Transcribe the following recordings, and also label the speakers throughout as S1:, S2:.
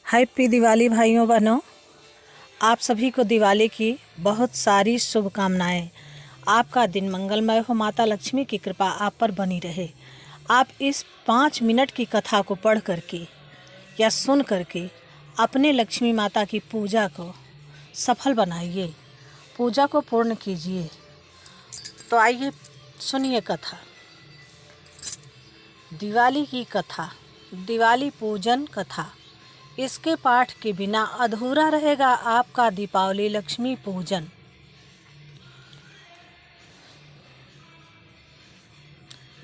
S1: Happy Diwali भाइयों बहनों। आप सभी को दिवाली की बहुत सारी शुभकामनाएं। आपका दिन मंगलमय हो। माता लक्ष्मी की कृपा आप पर बनी रहे। आप इस 5 मिनट की कथा को पढ़ करके या सुन करके अपने लक्ष्मी माता की पूजा को सफल बनाइए, पूजा को पूर्ण कीजिए। तो आइए सुनिए कथा। दिवाली की कथा, दिवाली पूजन कथा। इसके पाठ के बिना अधूरा रहेगा आपका दीपावली लक्ष्मी पूजन।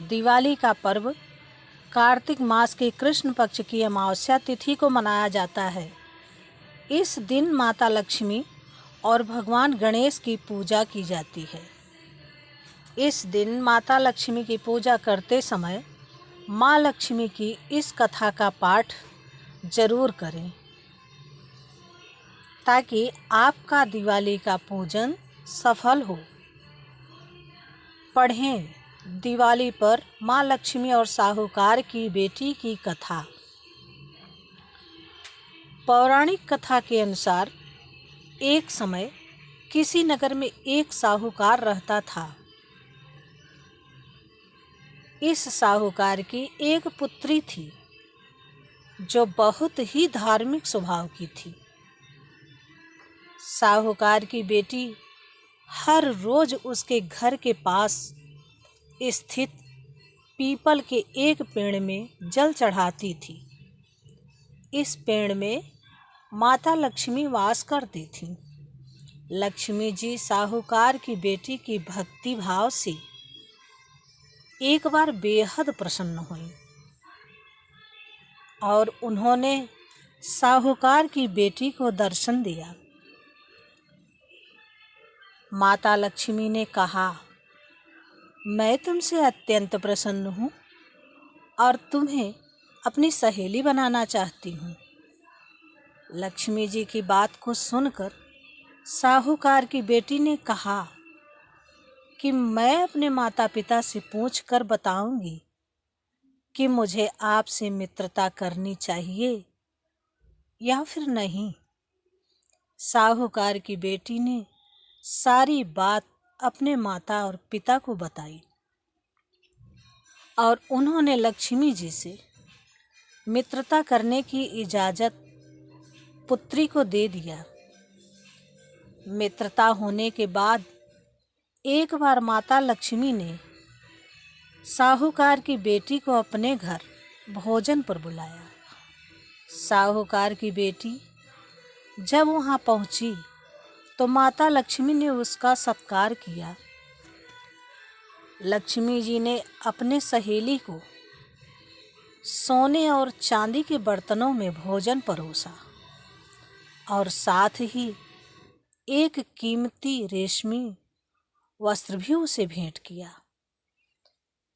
S1: दिवाली का पर्व कार्तिक मास के कृष्ण पक्ष की अमावस्या तिथि को मनाया जाता है। इस दिन माता लक्ष्मी और भगवान गणेश की पूजा की जाती है। इस दिन माता लक्ष्मी की पूजा करते समय माँ लक्ष्मी की इस कथा का पाठ जरूर करें, ताकि आपका दिवाली का पूजन सफल हो। पढ़ें दिवाली पर माँ लक्ष्मी और साहूकार की बेटी की कथा। पौराणिक कथा के अनुसार एक समय किसी नगर में एक साहूकार रहता था। इस साहूकार की एक पुत्री थी जो बहुत ही धार्मिक स्वभाव की थी। साहूकार की बेटी हर रोज उसके घर के पास स्थित पीपल के एक पेड़ में जल चढ़ाती थी। इस पेड़ में माता लक्ष्मी वास करती थी। लक्ष्मी जी साहूकार की बेटी की भक्ति भाव से एक बार बेहद प्रसन्न हुई और उन्होंने साहूकार की बेटी को दर्शन दिया। माता लक्ष्मी ने कहा, मैं तुमसे अत्यंत प्रसन्न हूँ और तुम्हें अपनी सहेली बनाना चाहती हूँ। लक्ष्मी जी की बात को सुनकर साहूकार की बेटी ने कहा कि मैं अपने माता पिता से पूछ कर बताऊंगी कि मुझे आपसे मित्रता करनी चाहिए या फिर नहीं। साहूकार की बेटी ने सारी बात अपने माता और पिता को बताई और उन्होंने लक्ष्मी जी से मित्रता करने की इजाज़त पुत्री को दे दिया। मित्रता होने के बाद एक बार माता लक्ष्मी ने साहूकार की बेटी को अपने घर भोजन पर बुलाया। साहूकार की बेटी जब वहाँ पहुँची तो माता लक्ष्मी ने उसका सत्कार किया। लक्ष्मी जी ने अपने सहेली को सोने और चांदी के बर्तनों में भोजन परोसा और साथ ही एक कीमती रेशमी वस्त्र भी उसे भेंट किया।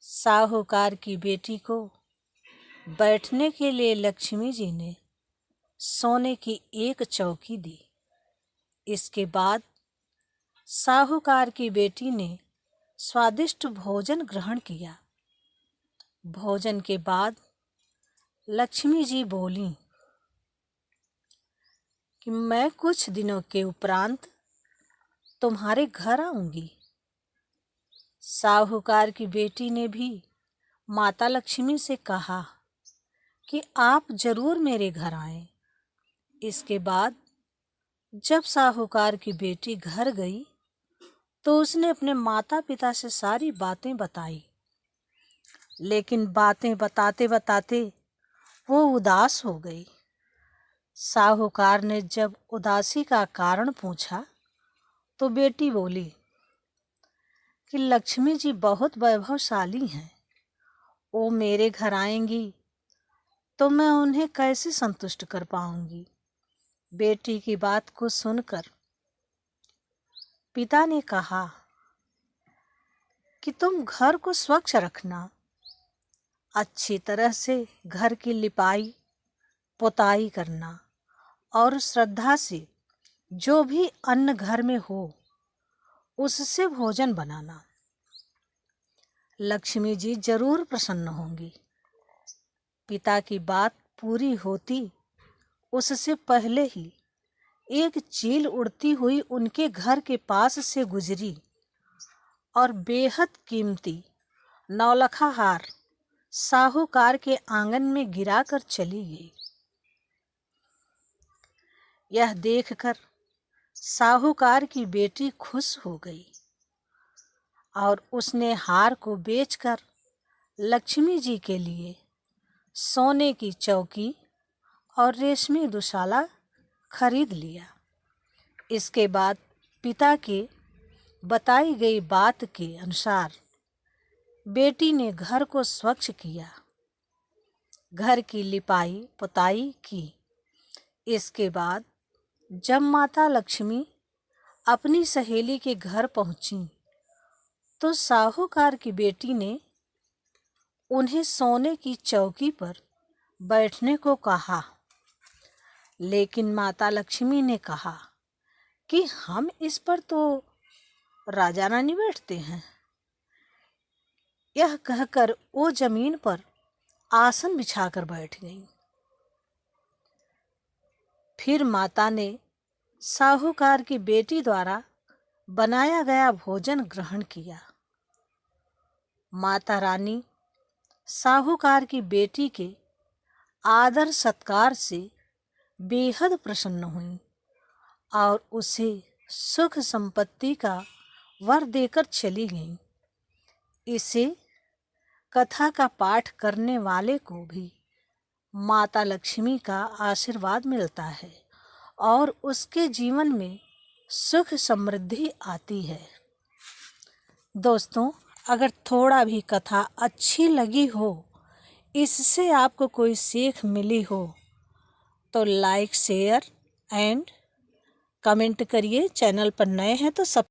S1: साहूकार की बेटी को बैठने के लिए लक्ष्मी जी ने सोने की एक चौकी दी। इसके बाद साहूकार की बेटी ने स्वादिष्ट भोजन ग्रहण किया। भोजन के बाद लक्ष्मी जी बोलीं कि मैं कुछ दिनों के उपरांत तुम्हारे घर आऊंगी। साहूकार की बेटी ने भी माता लक्ष्मी से कहा कि आप जरूर मेरे घर आएं। इसके बाद जब साहूकार की बेटी घर गई तो उसने अपने माता पिता से सारी बातें बताई, लेकिन बातें बताते बताते वो उदास हो गई। साहूकार ने जब उदासी का कारण पूछा तो बेटी बोली कि लक्ष्मी जी बहुत वैभवशाली हैं, वो मेरे घर आएंगी तो मैं उन्हें कैसे संतुष्ट कर पाऊंगी। बेटी की बात को सुनकर पिता ने कहा कि तुम घर को स्वच्छ रखना, अच्छी तरह से घर की लिपाई पुताई करना और श्रद्धा से जो भी अन्न घर में हो उससे भोजन बनाना। लक्ष्मी जी जरूर प्रसन्न होंगी। पिता की बात पूरी होती उससे पहले ही एक चील उड़ती हुई उनके घर के पास से गुजरी और बेहद कीमती नौलखा हार साहूकार के आंगन में गिराकर चली गई। यह देखकर साहूकार की बेटी खुश हो गई और उसने हार को बेचकर लक्ष्मी जी के लिए सोने की चौकी और रेशमी दुशाला खरीद लिया। इसके बाद पिता के बताई गई बात के अनुसार बेटी ने घर को स्वच्छ किया, घर की लिपाई पुताई की। इसके बाद जब माता लक्ष्मी अपनी सहेली के घर पहुंची तो साहूकार की बेटी ने उन्हें सोने की चौकी पर बैठने को कहा, लेकिन माता लक्ष्मी ने कहा कि हम इस पर तो राजा रानी बैठते हैं। यह कहकर वो जमीन पर आसन बिछाकर बैठ गई। फिर माता ने साहूकार की बेटी द्वारा बनाया गया भोजन ग्रहण किया। माता रानी साहूकार की बेटी के आदर सत्कार से बेहद प्रसन्न हुई और उसे सुख संपत्ति का वर देकर चली गई। इसे कथा का पाठ करने वाले को भी माता लक्ष्मी का आशीर्वाद मिलता है और उसके जीवन में सुख समृद्धि आती है। दोस्तों, अगर थोड़ा भी कथा अच्छी लगी हो, इससे आपको कोई सीख मिली हो, तो लाइक शेयर एंड कमेंट करिए। चैनल पर नए हैं तो सब